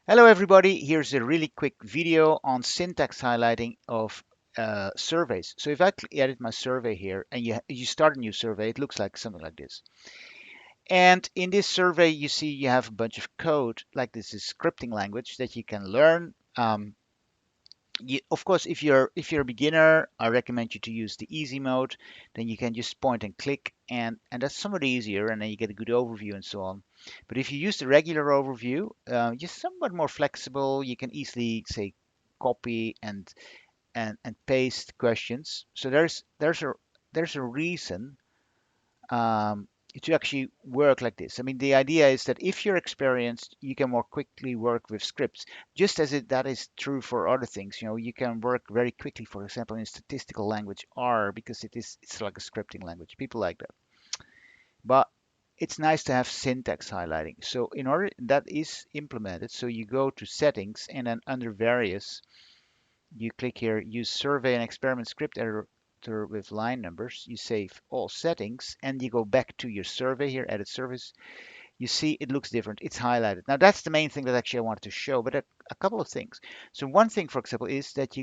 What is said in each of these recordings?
Hello everybody, here's a really quick video on syntax highlighting of surveys. So if I edit my survey here and you start a new survey, it looks like something like this. And in this survey, you see you have a bunch of code, like this is scripting language that you can learn. Of course, if you're a beginner, I recommend you to use the easy mode. Then you can just point and click, and that's somewhat easier, and then you get a good overview and so on. But if you use the regular overview, you're somewhat more flexible. You can easily say copy and paste questions. So there's a reason to actually work like this. I mean, the idea is that if you're experienced, you can more quickly work with scripts, just as that is true for other things. You know, you can work very quickly, for example, in statistical language R, because it's like a scripting language. People like that. But it's nice to have syntax highlighting. So in order that is implemented, so you go to settings and then under various, you click here, use survey and experiment script editor with line numbers. You save all settings and you go back to your survey here, edit surveys. You see it looks different. It's highlighted. Now that's the main thing that actually I wanted to show, but a couple of things. So one thing, for example, is that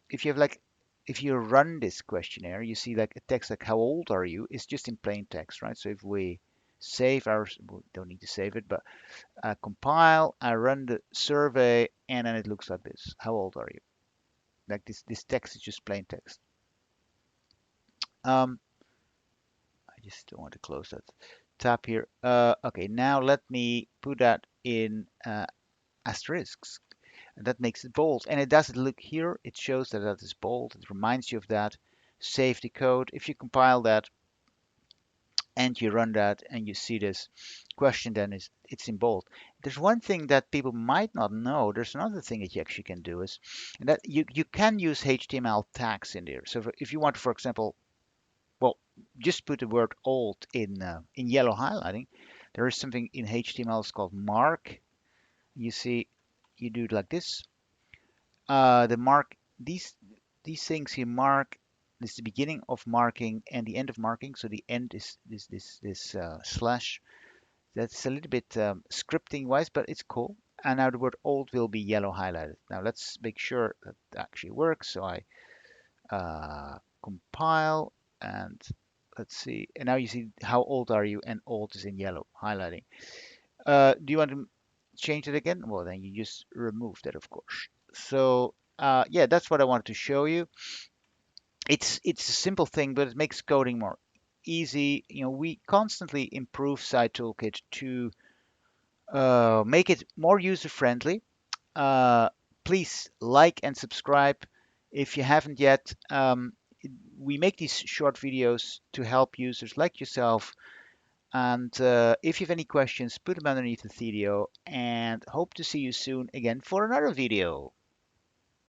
if you have like, if you run this questionnaire, you see like a text like how old are you? It's just in plain text, right? So if we save our, we don't need to save it, but compile, I run the survey, and then it looks like this. How old are you? Like this text is just plain text. Um, I just don't want to close that tab here. Okay, now let me put that in asterisks. And that makes it bold. And it doesn't look here. It shows that that is bold. It reminds you of that. Save the code. If you compile that and you run that and you see this question, then it's in bold. There's one thing that people might not know. There's another thing that you actually can do is and that you can use HTML tags in there. So if you want, for example, well, just put the word old in yellow highlighting. There is something in HTML it's called mark. You see, you do it like this. The mark these things here mark. This is the beginning of marking and the end of marking. So the end is this slash. That's a little bit scripting wise, but it's cool. And now the word old will be yellow highlighted. Now let's make sure that actually works. So I compile and let's see. And now you see how old are you, and old is in yellow highlighting. Do you want to change it again? Well, then you just remove that, of course. So yeah, that's what I wanted to show you. It's a simple thing, but it makes coding more easy. You know, we constantly improve PsyToolkit to make it more user friendly. Uh, Please like and subscribe if you haven't yet. We make these short videos to help users like yourself. And if you have any questions, put them underneath the video, and hope to see you soon again for another video.